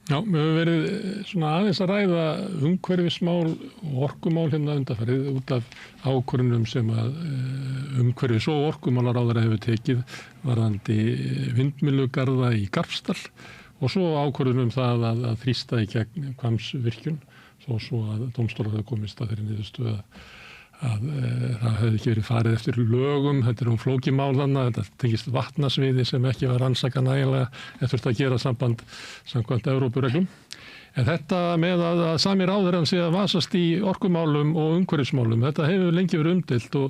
Já, við höfum verið svona aðeins að ræða umhverfismál og orkumál hérna undanfarið út af ákvörðunum sem að umhverfis- og orkumálaráðherra hefur tekið varðandi vindmyllugarða í Garpsdal og svo ákvörðunum það að þrýsta í gegn Hvammsvirkjun svo að dómstólar hafa komist að þeirri niðurstöðu að það hefði ekki verið farið eftir lögum, þetta flókimál þarna, þetta tengist vatnasviði sem ekki var rannsakað nægilega, þetta þurfti að gera samkvæmt Evrópureglum. En þetta með að sami ráðherrann sé að vasast í orkumálum og umhverfismálum, þetta hefur lengi verið umdeilt og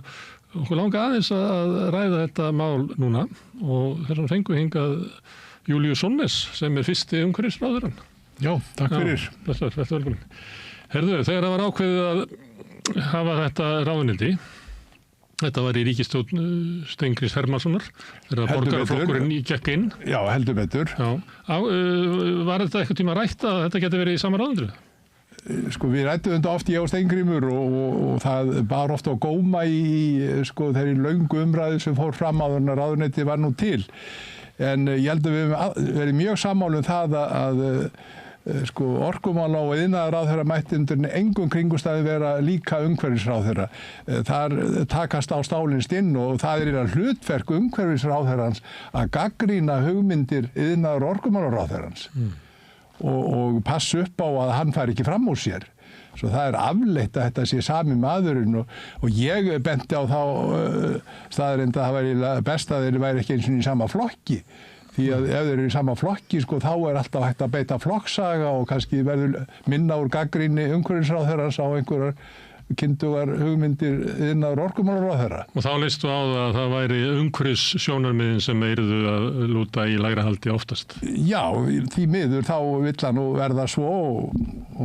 okkur langar aðeins að ræða þetta mál núna og þess vegna fengum við hingað Júlíu Sónnes sem fyrsti umhverfisráðherrann. Já, takk fyrir. Blessaður, velkomin. Herðu, þegar það var ákveðið að hafa þetta ráðuneyti. Þetta var í ríkisstjórn Steingríms Hermannssonar þegar borgaraflokkurinn gekk inn. Já, heldur betur. Já. Var þetta eitthvað tíma rætt að þetta geti verið í sama ráðuneytinu? Sko við rættum þetta oft ég og Steingrímur og það bar ofta á góma í þeirri löngu umræðu sem fór fram áður en ráðuneyti var nú til. En ég held að við höfum verið mjög sammála um það að orkumála og iðnaðarráðherra mætti undir engum kringumstæðum vera líka umhverfisráðherra. Þar takast á stálinn inn og það er hlutverk umhverfisráðherrans að gagnrýna hugmyndir iðnaðar- og orkumálaráðherrans og passa upp á að hann fari ekki fram úr sér. Svo það er afleitt að þetta sé sami maðurinn og ég benti á þá staðarind að það væri best að þeir væri ekki eins og í sama flokki. Því að ef þeir eru í sama flokki, þá er alltaf hægt að beita flokksaga og kannski verður minna úr gagnrýni umhverfisráðherrans á einhverjar kyndugar hugmyndir iðnaðar- og orkumálaráðherra. Og þá leistu á það að það væri umhverfissjónarmiðin sem yrðu að lúta í lægra haldi oftast. Já, því miður þá vill hann nú verða svo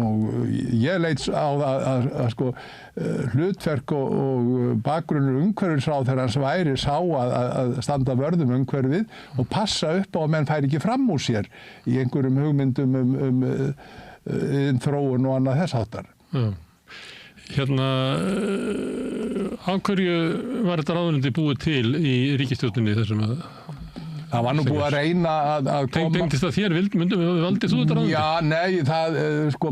og ég leit á að hlutverk og bakgrunnur umhverfisráðherrans væri sá að standa vörð um umhverfið og passa upp á að menn færi ekki fram úr sér í einhverjum hugmyndum þróun og annað þess háttar. Já. Hérna, af hverju var þetta ráðuneyti búið til í ríkisstjórninni þessum að... Það var nú búið að reyna að koma... Tengdist það þér, valdið þú þetta ráðuneyti? Já, nei, það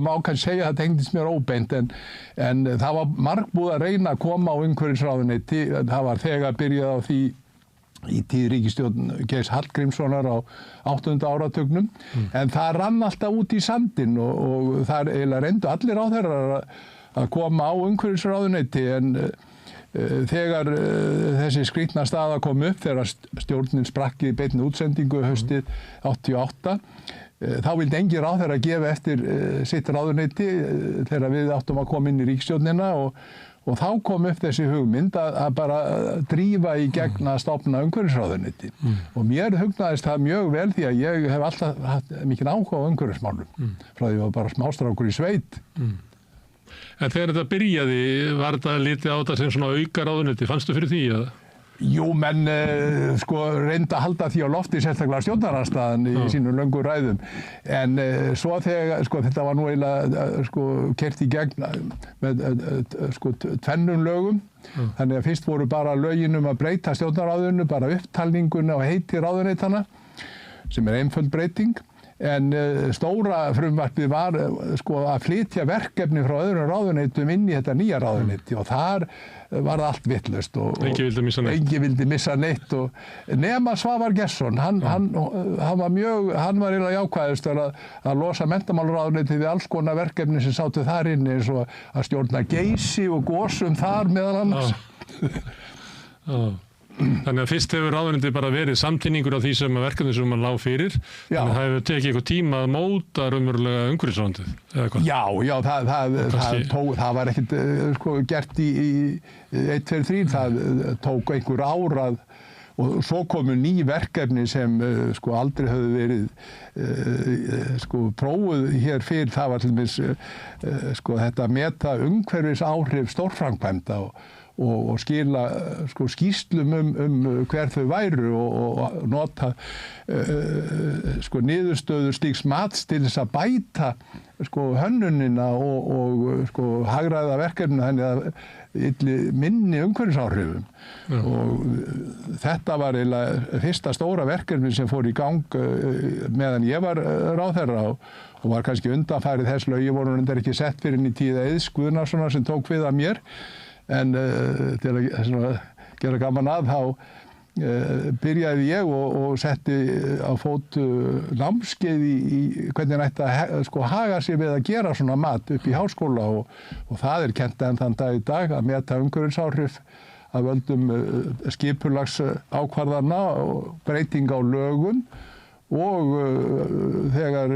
má kannski segja að það tengdist mér óbeint en það var margbúið að reyna að koma á umhverfisráðuneyti. Það var þegar byrjað á því í tíð ríkisstjórn Geirs Hallgrímssonar á 8. áratugnum en það rann alltaf út í sandinn og það eiginlega reyndu allir ráðherrar að koma á umhverfisráðuneyti en þegar þessi skrýtna staða kom upp þegar stjórnin sprakk í beinni útsendingu haustið 88 þá vildi engin ráðherra gefa eftir sitt ráðuneyti þegar við áttum að koma inn í ríkisstjórnina og þá kom upp þessi hugmynd að bara drífa í gegn að stofna umhverfisráðuneyti og mér hugnaðist það mjög vel því að ég hef alltaf haft mikinn áhuga á umhverfismálum frá því að ég var bara smástrákur í sveit. En þegar þetta byrjaði, var þetta litið á þetta sem svona auka ráðuneyti, fannstu fyrir því að? Jú, menn reynda að halda því á lofti sérstaklega stjórnarandstaðan í sínum löngu ræðum. En svo þegar, þetta var nú eiginlega keyrt í gegn með tvennum lögum. Þannig að fyrst voru bara lögin að breyta stjórnarráðinu, bara upptalninguna og heiti ráðuneytana, sem einföld breyting. En stóra frumvarpið var að flytja verkefni frá öðrum ráðuneytum inn í þetta nýja ráðuneyti og þar var það allt vitlaust og enginn vildi missa neitt og nema Svavar Gestsson, hann var eiginlega jákvæðastur að losa menntamálaráðuneytið við alls konar verkefni sem sátu þar inni eins og að stjórna Geysi og gosum þar meðal annars. Þannig að fyrst hefur ráðuneytið bara verið samtíningur á því sem verkefni sem maður lá fyrir. Þannig að það hefur tekið eitthvað tíma að móta raunverulega umhverfisráðuneytið, eða hvað? Já, það var ekkert gert í 1, 2, 3, það tók einhver ár og svo komu ný verkefni sem aldrei höfðu verið prófuð hér fyrir. Það var til dæmis þetta meta umhverfisáhrif stórframkvæmda og skila sko skýrslum hver þau væru og nota sko niðurstöður slíks mats til þess að bæta sko hönnunina og sko hagræða verkefninu þannig að ylli minni umhverfisáhrifum. Og þetta var eiginlega fyrsta stóra verkefni sem fór í gang meðan ég var ráðherra og var kannski undanfarið þess lögi voru reyndar ekki sett fyrir inn í tíð Eiðs Guðnasonar sem tók við af mér. En til að gera gaman að þá byrjaði ég og setti á fót námskeið í hvernig ætti að sko haga sér við að gera svona mat upp í háskóla og það kennt enn þann dag í dag að meta umhverfisáhrif af völdum skipulags ákvarðana og breyting á lögum og þegar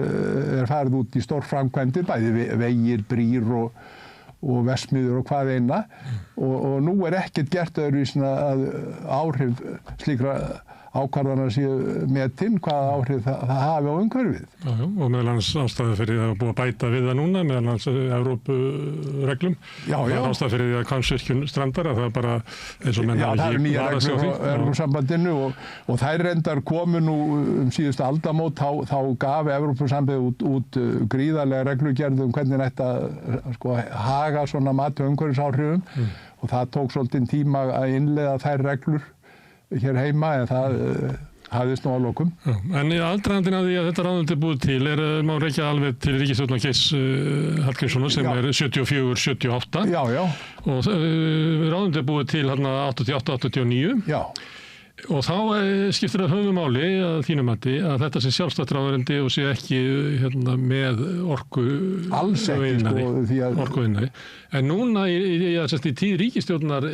farið út í stórframkvæmdir, bæði vegir, brýr og verksmiðjur og hvað eina og nú ekkert gert öðruvísi að áhrif slíkra ákvarðana séu metin, hvaða áhrif það hafi á umhverfið. Já, og meðal annars ástæða fyrir að búið að bæta við það núna, meðal annars Evrópureglum. Það er ástæða fyrir því að Hvammsvirkjun strandar, að það bara eins og menn hafi það eru nýja reglur á Evrópusambandinu og þær reyndar komu nú síðustu aldamót, þá gaf Evrópusambandið út gríðarlega reglugerð hvernig ætti að sko haga svona mat og umhverfisáhrifum og það tók svolítinn tíma að innleiða þær reglur hér heima en það hafðist nú að lokum. En í aðdragandinn að því að þetta ráðuneyti búið til má rekja alveg til ríkisstjórnar Geirs Hallgrímssonar sem er 74-78 og ráðuneyti búið til hérna 88-89. Já. Og þá skiptir það höfumáli að þínu mati að þetta sé sjálfstætt ráðuneyti og sé ekki með orkuiðnaði. En núna í tíð ríkisstjórnar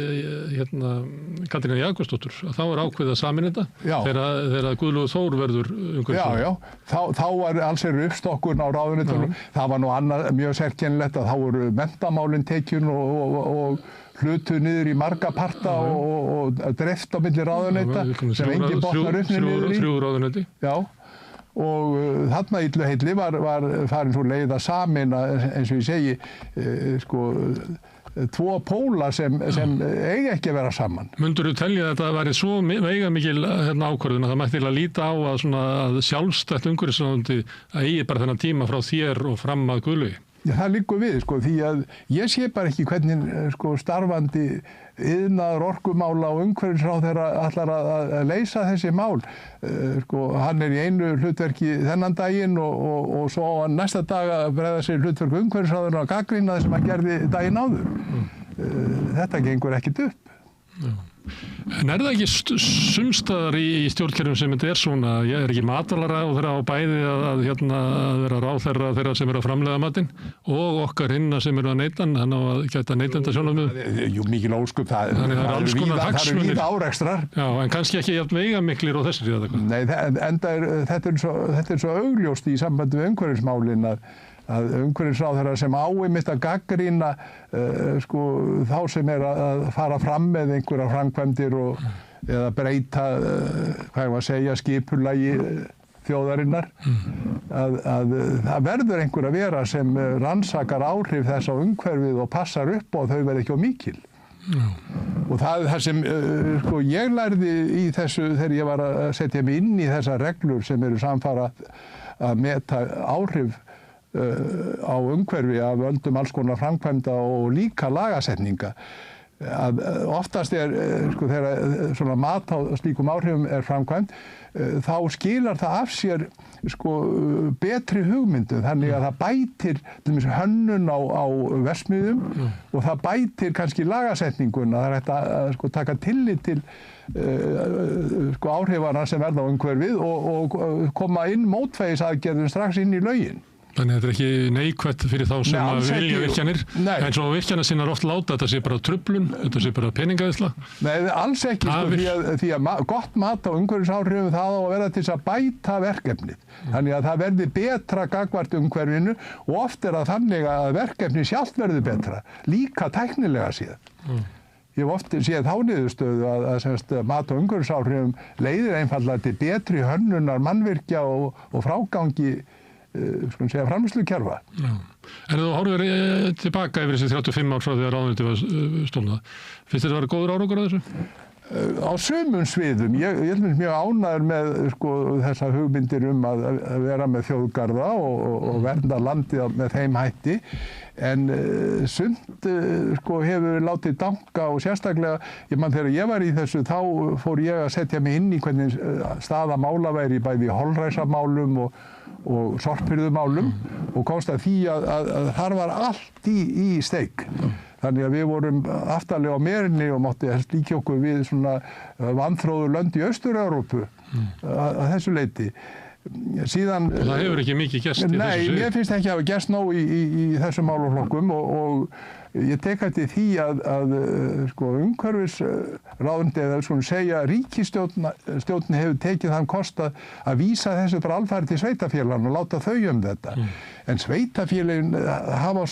Katrínar Jakobsdóttur þá ákveðið að sameina þetta þegar Guðlaugur Þór verður umhverfisráðherra. Já. Þá var alls uppstokkun á ráðuneytunum. Það var nú annað mjög sérkennilegt að þá voru menntamálin tekin og hlutu niður í marga parta og dreift á milli ráðuneyta sem engin botnar upp niður í. Þrjú ráðuneyti. Já, og þarna illu heilli var farin svo leið að sameina, eins og ég segi, sko, tvo póla sem eiga ekki að vera saman. Mundurðu telja að þetta væri svo veigamikil ákvörðun að það mætti að líta á að sjálfstætt umhverfisráðuneyti að eigi bara þennan tíma frá þér og fram að Guðlaugi? Já, það liggur við, sko, því að ég sé bara ekki hvernig sko, starfandi iðnaðar orkumála og umhverfisráðherra ætlar að leysa þessi mál. Sko, hann í einu hlutverki þennan daginn og svo næsta dag að bregða sér hlutverk umhverfisráðherra að gagnrýna það sem hann gerði daginn áður. Þetta gengur ekkert upp. Já. En það ekki sumstaðar í stjórnkerfum sem þetta svona, ég ekki matvælaráðherra á bæði að vera ráðherra þeirra sem eru að framleiða matinn og okkar hinna sem eru að neyta hann á að gæta neytendasjónarmiðum. Jú, mikil ósköp, það eru víða árekstrar. Já, en kannski ekki jafn veigamiklir og þessir eða hvað. Nei, enda þetta er svo augljóst í sambandi við umhverfismálin að umhverfisráðherra sem einmitt að gagnrýna sko, þá sem að fara fram með einhverja framkvæmdir eða breyta, hvað ég var að segja, skipulagi þjóðarinnar, að það verður einhver að vera sem rannsakar áhrif þess á umhverfið og passar upp og þau verði ekki of mikil. Og það sem sko, ég lærði í þessu þegar ég var að setja mig inn í þessar reglur sem eru samfara að meta áhrif á umhverfi af völdum alls konar framkvæmda og líka lagasetninga. Að oftast sko, þegar svona mat á slíkum áhrifum framkvæmd, þá skilar það af sér sko, betri hugmyndu, þannig að það bætir til dæmis hönnun á verksmiðjum og það bætir kannski lagasetninguna. Það hægt að sko, taka tillit til sko, áhrifana sem verða á umhverfið og koma inn mótvægisaðgerðum strax inn í lögin. Þannig að þetta ekki neikvætt fyrir þá sem að vilja virkjanir, en svo virkjanasinnar oft láta þetta sé bara truflun, þetta sé bara peningaðisla. Nei, alls ekki, sko, því að gott mat á umhverfisáhrifum það á að vera til þess að bæta verkefnið. Þannig að það verði betra gagnvart umhverfinu og oft það þannig að verkefni sjálft verði betra, líka tæknilega séð. Ég hef oft séð þá niðurstöðu að mat á umhverfisáhrifum leiðir einfaldlega til betri hönnunar mannvirkja og frágangi framleiðslukerfa. Já. En þú horfir tilbaka yfir þessi 35 ár frá því að ráðuneytið var stofnað. Finnst þér að vera góður árangur á þessu? Á sumum sviðum. Ég er mjög ánægður með þessar hugmyndir að vera með þjóðgarða og vernda landið með þeim hætti. En sumt hefur látið danka og sérstaklega, þegar ég var í þessu þá fór ég að setja mig inn í hvernig staða mála væri bæði í holræsamálum og sorphirðumálum og komst að því að þar var allt í steik. Þannig að við vorum aftarlega á merinni og mátti helst líka okkur við svona vanþróðu lönd í Austur-Evrópu að þessu leyti. Síðan, og það hefur ekki mikið gerst í þessu Nei, mér finnst ekki að hafa gerst nóg í þessum málaflokkum og ég tek eftir því að umhverfisráðuneytið eða segja að ríkisstjórnin hefur tekið þann kost að vísa þessu bara alfarið til sveitarfélagana og láta þau þetta. En sveitarfélagin hafa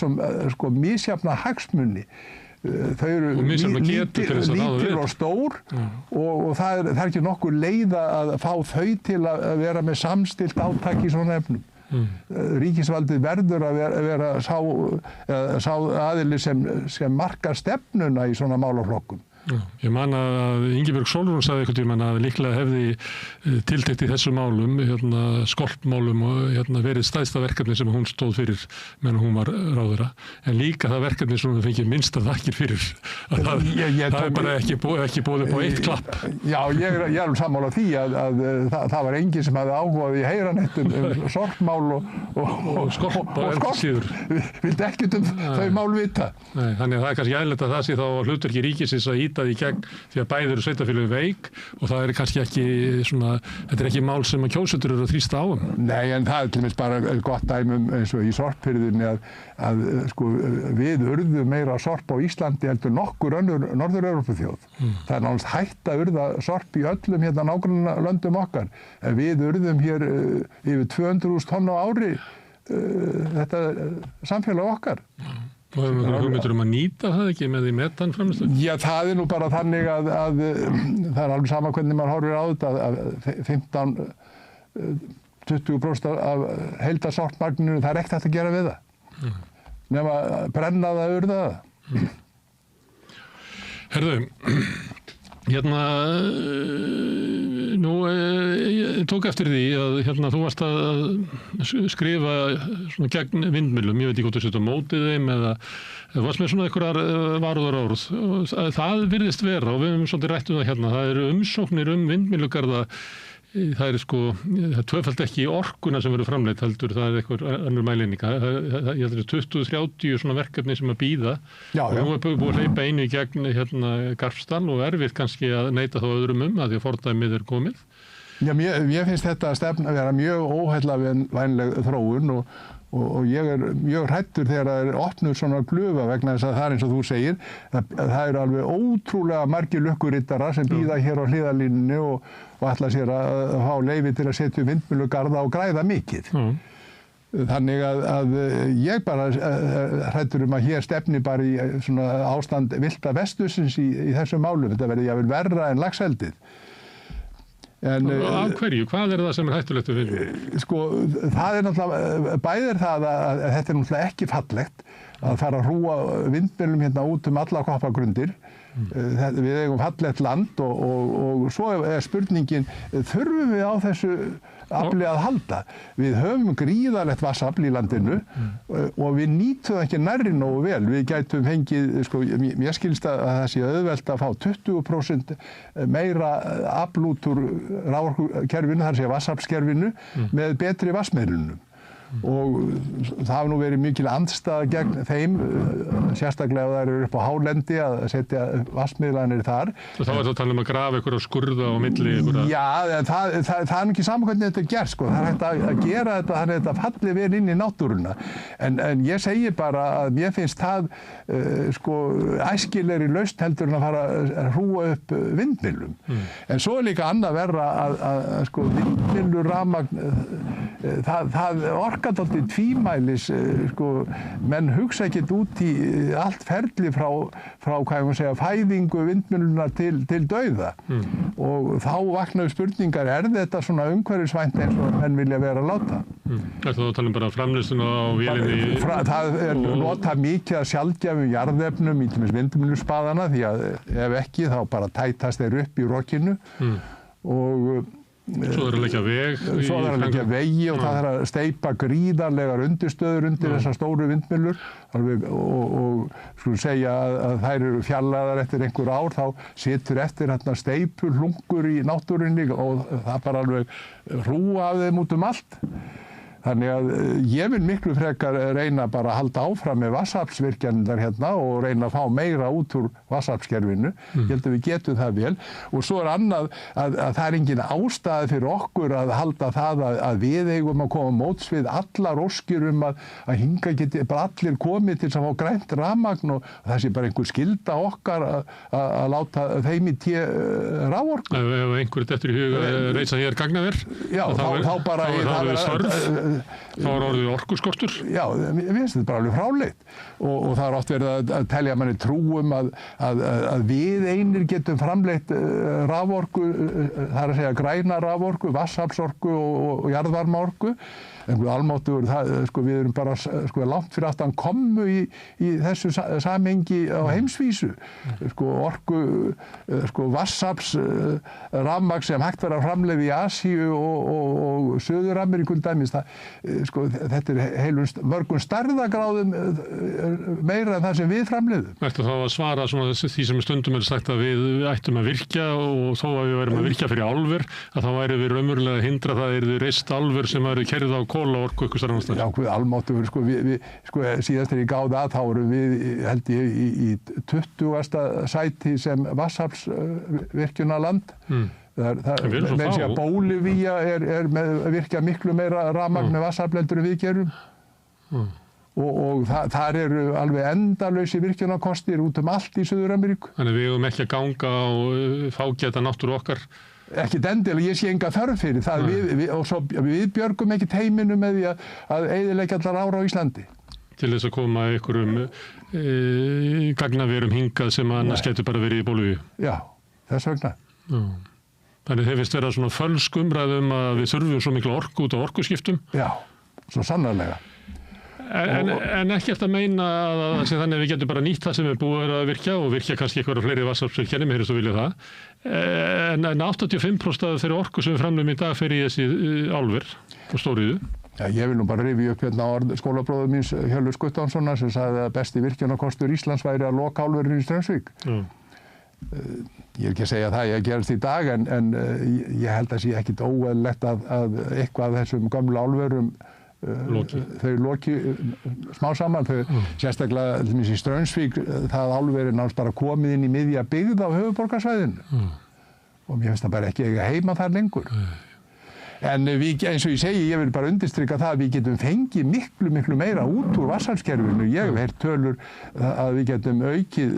misjafna hagsmuni. Þau eru lítil og stór og það er ekki nokkur leið að fá þau til að vera með samstillt átak í svona efnum. Ríkisvaldið verður að vera sá aðili sem markar stefnuna í svona málaflokkum. Já, ég man að Ingibjörg Sólrún sagði einhvern tímann að líklega hefði tiltekt í þessum málum, skolpmálum og verið stærsta verkefni sem hún stóð fyrir meðan hún var ráðherra. En líka það verkefni sem hún fengið minnsta þakkir fyrir. Það er bara ekki boðið upp á eitt klapp. Já, ég er sammála því að það var enginn sem hafði áhugað í heyranettum sorpmál og skolp og síður. Vildi ekkert þau mál vita. Nei, þannig að það er kannski eðlilegt að það sé þá hlutverki ríkisins að ýta því í gegn því að bæði eru sveitarfélög veik og það er kannski ekki þetta er ekki mál sem að kjósendur eru að þrýsta á. Nei, en það er til dæmis bara gott dæmi eins og í sorphirðunni að við urðum meira sorp á Íslandi heldur nokkur önnur Norður-Evrópuþjóð. Það er nánast hætt að urða sorp í öllum nágrannalöndum okkar. En við urðum hér yfir 200.000 tonn á ári þetta samfélag okkar. Og hefur við hugmyndir að nýta það ekki með því metanframleiðslu? Já, það er nú bara þannig að það er alveg sama hvernig maður horfir á þetta að 15-20% af heildarsorpmagninu, það er ekkert hægt að gera við það. Nema brenna það, urða það. Herðu, ég tók eftir því að þú varst að skrifa svona gegn vindmyllum, ég veit ekki hvort þú setja á mótið þeim eða varst með svona einhverjar varúðarorð. Það virðist vera og við höfum svolítið rætt um það það eru umsóknir vindmyllugarða. Það er tvöfalt ekki orkuna sem verður framleitt heldur, það er eitthvað önnur mæleininga. Ég held að 20-30 svona verkefni sem að bíða. Og nú er búið að hleypa einu í gegn Garpsdal og erfitt kannski að neita þá öðrum að því að fordæmið er komið. Já, mér finnst þetta stefna að vera mjög óheillavænleg þróun og ég er mjög hræddur þegar það er opnuð svona glufa vegna þess að það er eins og þú segir, það eru alveg ótrúlega margir lukkurittara sem bíða hér á hliðarlínunni og ætla sér að fá leyfi til að setja vindmyllugarða og græða mikið. Þannig að ég bara hræddur að hér stefni bara í svona ástand villta vestusins í þessum málum. Þetta verði jafnvel verra en laxeldið. Af hverju? Hvað er það sem er hættulegt við vindmyllur? Það er náttúrulega, bæðir það að þetta er náttúrulega ekki fallegt að fara að hrúa vindmyllum hérna út alla koppagrundir. Við eigum fallegt land og svo er spurningin, þurfum við á þessu afli að halda? Við höfum gríðarlegt vatnsafl í landinu og við nýtum það ekki nærri nógu vel. Við gætum fengið, mér skilst að það sé auðvelt að fá 20% meira afl út úr raforkukerfinu, þar sé vatnsaflskerfinu, með betri vatnsmiðlunum. Og það hafa nú verið mikil andstaða gegn þeim, sérstaklega ef það eru upp á hálendi að setja vatnsmiðlanir þar. Þá er það að tala um að grafa einhverja skurða á milli einhverja? Já, en það er ekki saman hvernig þetta er gert, Það er hægt að gera þetta, þannig að þetta falli vel inn í náttúruna. En ég segi bara að mér finnst það æskilegri lausn heldur en að fara að hrúa upp vindmyllum. En svo er líka annað verra að vindmyllur rafmagn það orkar dálítið tvímælis, menn hugsa ekkert út í allt ferli frá hvað ég má segja, fæðingu vindmyllunnar til dauða. Og þá vaknaðu spurningar, þetta svona umhverfisvænt eins og menn vilja vera að láta? Er það að tala bara framleiðsluna á vélinni? Það nota mikið að sjaldgæfum jarðefnum í til dæmis vindmylluspaðana, því að ef ekki þá bara tætast þeir upp í rokinu og svo er að leggja veg. Svo er að leggja vegi og það er að steypa gríðarlegar undirstöður undir þessar stóru vindmyllur og skulum segja að þær eru fjarlægðar eftir einhver ár, þá situr eftir steypulungur í náttúrunni og það bara alveg hrúa af þeim út um allt. Þannig að ég vil miklu frekar reyna bara að halda áfram með vatnsaflsvirkjanirnar hérna og reyna að fá meira út úr vatnsaflskerfinu. Ég held að við getum það vel. Og svo er annað að það er engin ástæða fyrir okkur að halda það að við eigum að koma móts við allar óskir að hinga geti bara allir komið til að fá grænt rafmagn og það sé bara einhver skylda okkar að láta þeim í raforku. Ef einhver dettur í hug að reisa hér gagnaver, þá bara þá er orðið orkuskortur. Já, mér finnst þetta bara alveg fráleitt og það er oft verið að telja manni trúum að við einir getum framleitt raforku, það er að segja græna raforku, vatnsaflsorku og jarðvarmaorku. Almáttugur, við erum bara langt fyrir aftan kommu í þessu samhengi á heimsvísu. Vatnsafls rafmagn sem hægt verið að framleiða í Asíu og Suður-Ameríku dæmis, þetta er mörgum stærðagráðum meira en það sem við framleiðum. Ertu þá að svara því sem stundum er sagt að við ættum að virkja og þó að við værum að virkja fyrir álver, að þá væri við raunverulega að hindra það yrði reist álver sem væri kerið á kolaorku ykkur starf annars. Já, almáttugur, síðast þegar ég gáði að þá erum við, held ég, í 20. sæti sem vatnsaflsvirkjunarland. Menn sé að Bólivía er með virkja miklu meira rafmagn með vatnsafleldur en við gerum. Og þar eru alveg endalausir virkjunarkostir út allt í Suður-Ameríku. Þannig við eigum ekki að ganga og fágæta náttúru okkar. Ekkert endilega, ég sé enga þörf fyrir það. Og svo við björgum ekkert heiminu með því að eyðileggja allar ára á Íslandi. Til þess að koma einhverjum gagnaverum hingað sem annars getur bara verið í Bólivíu. Já, þess vegna. Þannig þeir finnst vera svona fölsk umræða að við þurfum svo mikla orku út á orkuskiptum. Já, svo sannarlega. En ekkert að meina að þannig að við getum bara nýtt það sem við búið að virkja og virkja kannski eitthvað fleiri vatnsaflsvirkjanir, mér heyrist að vilja það. En 85% af þeirri orku sem við framleiðum í dag fer í þessi álver og stóriðu. Já, ég vil nú bara rifja upp hérna orð skólabróður míns Hjörleifs Guttormssonar sem sagði að besti virkjunarkostur Íslands væri að loka álverinu í Straumsvík. Ég er ekki að segja það, ég gerist í dag en ég held að sé ekkit óeðlilegt að eitthvað af þessum gömlu álverum þau loki smá saman, sérstaklega í Straumsvík, það álver er náttúrulega bara komið inn í miðja byggð á höfuðborgarsvæðinu og mér finnst það bara ekki eiga heima þar lengur. En eins og ég segi, ég vil bara undirstrika það að við getum fengið miklu meira út úr vatnsaflskerfinu. Ég hef heyrt tölur að við getum aukið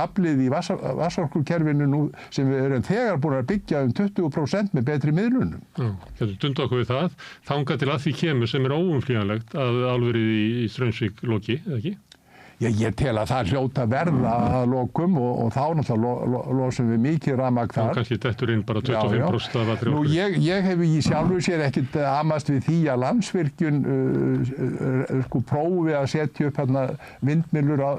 aflið í vatnsorkukerfinu nú sem við erum þegar búin að byggja 20% með betri miðlunum. Getum dundað okkur við það. Þangað til að því kemur sem er óumflýjanlegt að álverið í Straumsvík loki, eða ekki? Ég tel að það hljóta verða að lokum og þá náttúrulega losum við mikið rafmagn þar. Og kannski dettur inn bara 25% af allri orku. Ég hef í sjálfu sér ekkert amast við því að Landsvirkjun prófi að setja upp vindmyllur á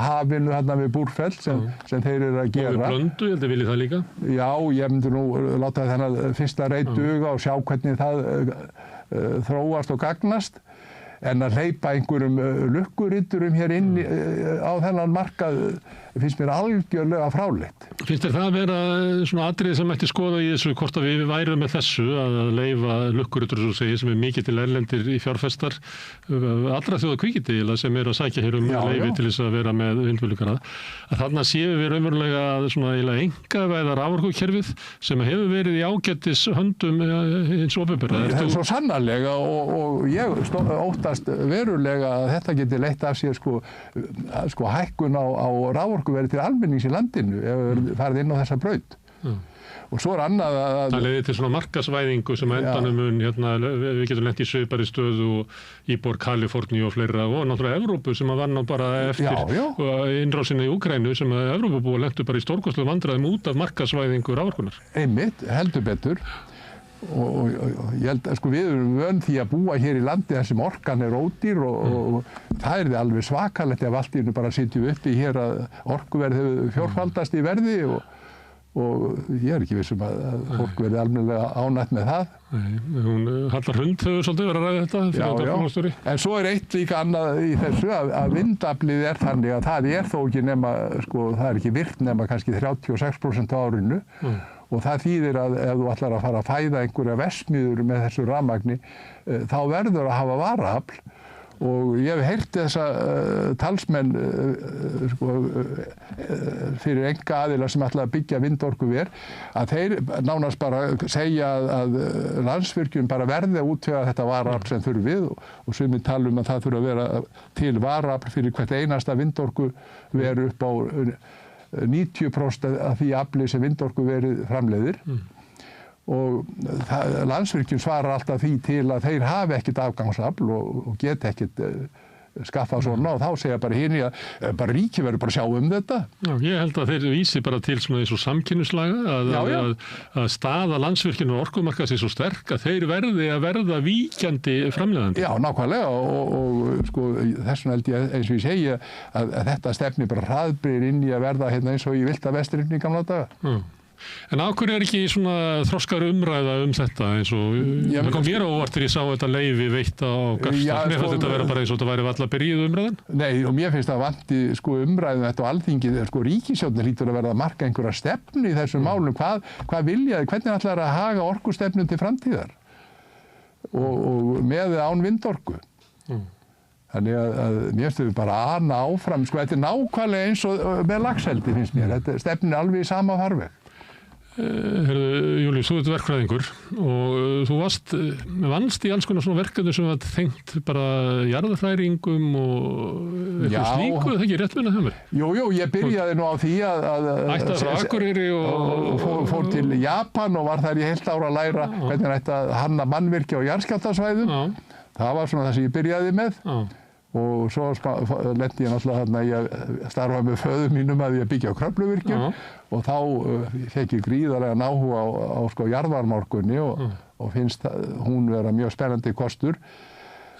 hafinu við Búrfell sem þeir eru að gera. Og við Blöndu, ég held að vilja það líka? Já, ég myndi nú láta þennan fyrsta reit duga og sjá hvernig það þróast og gagnast. En að hleypa einhverjum lukkuritturum hér inn á þennan markað finnst mér algjörlega fráleitt. Finnst þér það að vera svona atriði sem mætti skoða í þessu, hvort að við værum með þessu að leyfa lukkurittur svo segir sem er mikið til erlendir í fjárfestar allra þjóða kvikindi sem er að sækja hér leyfi til þess að vera með vindmyllugarða, að þarna séum við raunverulega svona eiginlega einkavæða raforkukerfið sem hefur verið í ágætis höndum hins opinbera. Það er svo sannarlega og ég óttast verulega að þetta geti leitt af sér hækkun á raforkuverði til almennings í landinu ef við farið inn á þessa braut. Og svo annað að... Það leiði til svona markaðsvæðingu sem endanum við getum lent í svipari stöðu og íbúar Kaliforníu og fleira og náttúrulega Evrópu sem var nú bara eftir innrásinni í Úkraínu sem að Evrópubúar lentu bara í stórkostlegum vandræðum út af markaðsvæðingu raforkunnar. Einmitt, heldur betur. Og ég held að við erum vön því að búa hér í landi þar sem orkan er ódýr og það er alveg svakalegt ef allt í einu bara sitjum uppi hér að orkuverð hefur fjórfaldast í verði og ég er ekki vissum að fólk verði almennilega ánægt með það. Nei, hún Hallar Hrund hefur svolítið verið að ræða þetta. Já. En svo er eitt líka annað í þessu að vindaflið er þannig að það er þó ekki nema, það er ekki virkt nema kannski 36% á árinu. Og það þýðir að ef þú ætlar að fara að fæða einhverja verksmiðjur með þessu rafmagni, þá verður að hafa varaafl. Og ég hef heyrt þessa talsmenn fyrir einkaaðila sem ætla að byggja vindorkuver, að þeir nánast bara segja að Landsvirkjun bara verði að útvega þetta varaafl sem þurfið og sumir tala að það þurfi að vera til varaafl fyrir hvert einasta vindorkuver upp á 90% af því afli sem vindorkuverið framleiðir og Landsvirkjun svarar alltaf því til að þeir hafi ekkert afgangsafl og geta ekkert skaffað svona og þá segja bara hinni að bara ríki verður bara að sjá þetta. Já, ég held að þeir vísi bara til svona eins og samkynnislaga að staða Landsvirkjun og orkumarkaðs er svo sterk að þeir verði að verða víkjandi framleiðandi. Já, nákvæmlega og þess vegna held ég eins og ég segja að þetta stefni bara hraðbyr inn í að verða eins og í villta vesturinn í gamla daga. En af hverju er ekki svona þroskar umræða þetta eins og það kom mér á óvart þegar ég sá þetta leyfi veitt á Garðstað. Mér fannst þetta vera bara eins og þetta væri varla byrjuð umræðan? Nei, og mér finnst það vanti umræðum þetta og Alþingi, ríkisstjórnin hlýtur að verða að marka einhverja stefnu í þessum málum. Hvað vilja þið? Hvernig ætlar að haga orkustefnu til framtíðar? Og með án vindorku. Þannig að mér finnst við bara að ana áfram. Þetta er nákvæmlega eins og með laxeldi finnst mér. Þetta stefnir alveg í sama farveg. Júlíus, þú ert verkfræðingur og þú vannst í alls konar svona verkefni sem var tengt bara jarðhræringum og eitthvað slíku, það ekki rétt minna hjá mér? Jú, ég byrjaði nú á því að ætti frá Akureyri og fór til Japan og var þar í heilt ára að læra hvernig ætti að hanna mannvirki á jarðskjálftasvæðum. Það var svona það sem ég byrjaði með. Og svo lenti ég náttúrulega þarna í að starfa með föður mínum að ég byggja á Kröfluvirkjun og þá fekk ég gríðarlegan áhuga á jarðvarmaorkunni og finnst hún vera mjög spennandi kostur.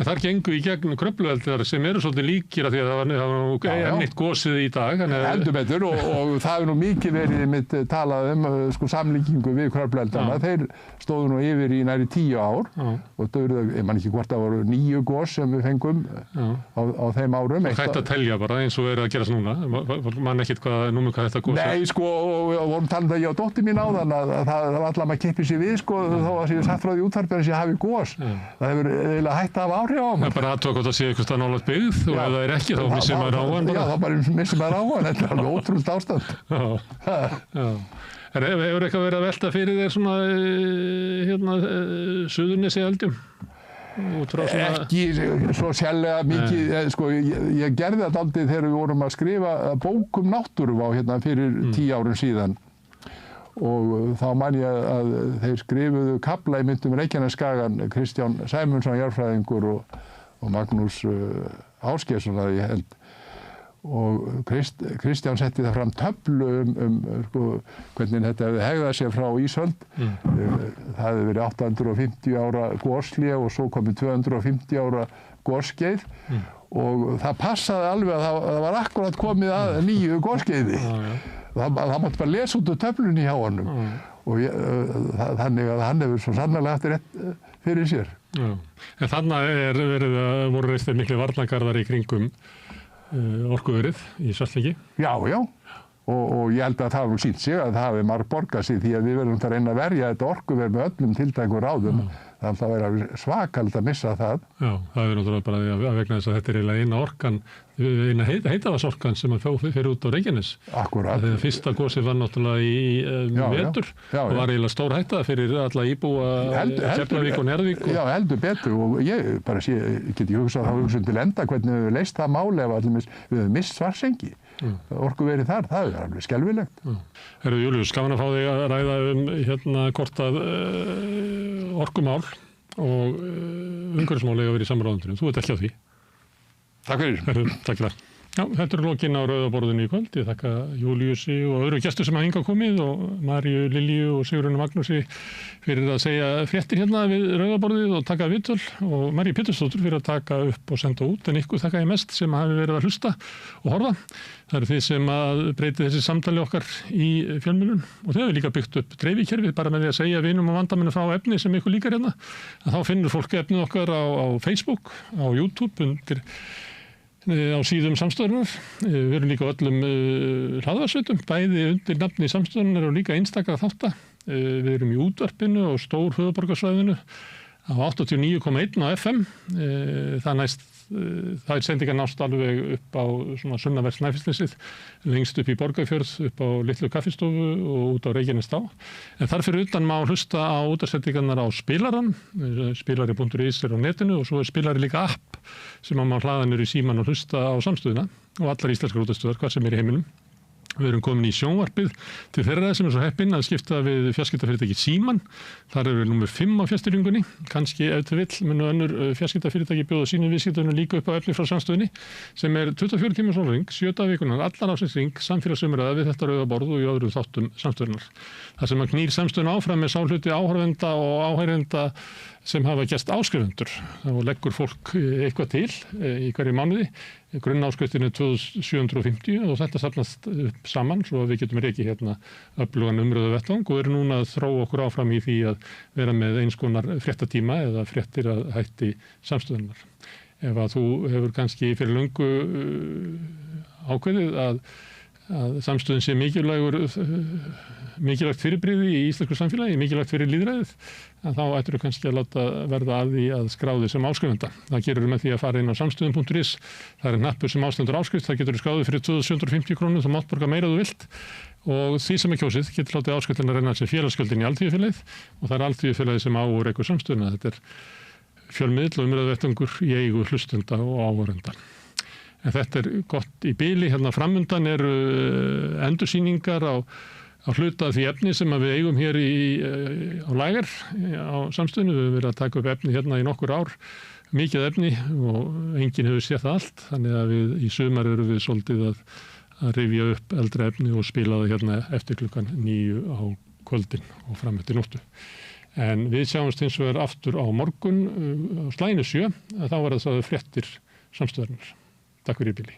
En þar gengu í gegn Kröflueldar sem eru svolítið líkir af því að það var ennitt gosið í dag. Heldur betur og það hefur nú mikið verið mitt talað samlíkingu við Kröflueldana. Þeir stóðu nú yfir í næri 10 ár og ég man ekki hvort það voru 9 gos sem við fengum á þeim árum. Og hægt að telja bara eins og er að gerast núna. Man ekkert hvað þetta gos er. Nei, og vorum talað að ég og dóttir mín áðan að það var alltaf maður kippið sér við þó að ég satt frá því útvarpið að ég hafi gos. Það hefur eiginlega hægt að hafa það er bara aðtöku að það sé eitthvað nálægt byggð og ef það er ekki þá missir maður á hann. Já, þá bara missir maður á hann. Þetta er alveg ótrúlegt ástand. Já. En hefur eitthvað verið að velta fyrir þér svona Suðurnesja eldjum? Ekki svo sérlega mikið. Ég gerði þetta aldrei þegar við vorum að skrifa bók náttúruvá fyrir 10 árum síðan. Og þá man ég að þeir skrifuðu kafla í myndum Reykjanesskagan, Kristján Sæmundsson jarðfræðingur og Magnús Ásgeirsson að ég held. Og Kristján setti það fram töflu hvernig þetta hefði hegðað sér frá ísöld. Það hefði verið 850 ára goshlé og svo komið 250 ára gosskeið. Og það passaði alveg að það var akkurat komið að nýju gosskeiði. Það mátti bara lesa út úr töflunni hjá honum og þannig að hann hefur svo sannarlega haft rétt fyrir sér. Já. En þannig voru reistir miklu varnargarðar í kringum orkuverið í Svartsengi. Já. Og ég held að það hefur sýnt sig að það hafi margborgað sig því að við verðum að reyna að verja þetta orkuverið með öllum tiltækum ráðum. Þannig að það væri svakald að missa það. Já, það er náttúrulega bara að vegna þess að þetta er eiginlega eina orkan, eina heitavasorkan sem að fer út á Reykjanes. Akkurat. Þegar fyrsta gosið var náttúrulega í vetur og var eiginlega stór hætta fyrir alla íbúa Keflavík og Njarðvík. Já, heldur betur og ég bara get ekki hugsað þá til enda hvernig við leist það máli ef við höfum misst Svartsengi. orkuverið þar, það er alveg skelfilegt. Herðu Júlíus, gaman að fá þig að ræða hvort að orkumál og umhverfismál eiga að vera í samráðundinu. Þú ert ekki á því. Takk fyrir. Herðu, takk fyrir það. Já, þetta er lokinn á rauðaborðinu í kvöld. Ég þakka Júlíusi og öðru gestur sem hafa hingað komið og Maríu, Lilju og Sigurjóni Magnúsi fyrir að segja fréttir hérna við rauðaborðið og taka viðtöl og Maríu Pétursdóttur fyrir að taka upp og senda út. En ykkur þakka ég mest sem hafi verið að hlusta og horfa. Það eru þið sem að breyti þessi samtali okkar í fjölmiðlun og þau hefur líka byggt upp dreifikerfið bara með því að segja vinum og vandamönnum frá efni sem ykkur líkar hérna. Að þá finnur fólk efnið okkar á Facebook, á YouTube á síðum samstöðunar. Við erum líka öllum hlaðvarsveitum, bæði undir nafni samstöðunar og líka einstakra þátta. Við erum í útvarpinu og stór höfuðborgarsvæðinu á 89,1 á FM. Það sendingar nást alveg upp á svona sunnanvert Snæfellsnesið, lengst upp í Borgarfjörð, upp á litlu kaffistofu og út á Reykjanesstá. En þar fyrir utan má hlusta á útvarpssendingarnar á spilarann, spilari.is er á netinu og svo er spilari líka app sem má hlaða niður í síman og hlusta á samstöðuna og allar íslenskar útvarpsstöðvar, hvað sem er í heiminum. Við erum komin í sjónvarpið til þeirra sem er svo heppinn að skipta við fjarskiptafyrirtæki Síman. Þar eru við númer 5 á fjarstýringunni. Kannski ef til vill munu önnur fjarskiptafyrirtæki bjóða sínum viðskiptunum líka upp á efni frá samstöðinni sem er 24 tíma sólarhring, 7 daga vikunar, allan ársins hring, samfélagsumræða við þetta rauðaborð og í öðrum þáttum samstöðunar. Það sem að knýr samstöðuna áfram með sáhluti áhorfenda og áheyrenda sem hafa gerst áskrifendur. Þá leggur fólk eitthvað til í hverju mánuði. Grunnáskriftinu er 2750 og þetta safnast upp saman svo að við getum rekið hérna öflugan umröðu vettvang og erum núna að þróa okkur áfram í því að vera með eins konar fréttatíma eða fréttir að hætti samstöðunar. Ef að þú hefur kannski fyrir löngu ákveðið að samstöðun sé mikilvægt fyrirbrigði í íslensku samfélagi, mikilvægt fyrir lýðræðið, en þá ættir þú kannski að láta verða að því að skráði sem áskrifenda. Það gerur með því að fara inn á samstöðun.is, það er hnappur sem ástendur áskrift, það getur skráði fyrir 2750 krónur, þú mátt borga meira þú vilt og því sem er kjósið getur látið áskriftina renna sem félagsgjöldin í Alþýðufélagið og það er Alþýðufélagið sem á og rekur samstöðuna. Þetta er fjölmiðl og umræðuvettvangur í eigu hlustenda og áhorfenda. En þetta er gott í bili. Hérna framundan eru endursýningar á hluta því efni sem við eigum hér á Lægjar á samstöðinu. Við höfum verið að taka upp efni hérna í nokkur ár, mikið efni og enginn hefur séð það allt. Þannig að í sumar erum við svolítið að rifja upp eldra efni og spila það hérna eftir klukkan 9 á kvöldin og fram eftir nóttu. En við sjáumst hins vegar aftur á morgun á slaginu 7, þá var það fréttir samstöðarinnar. Takk fyrir í bili.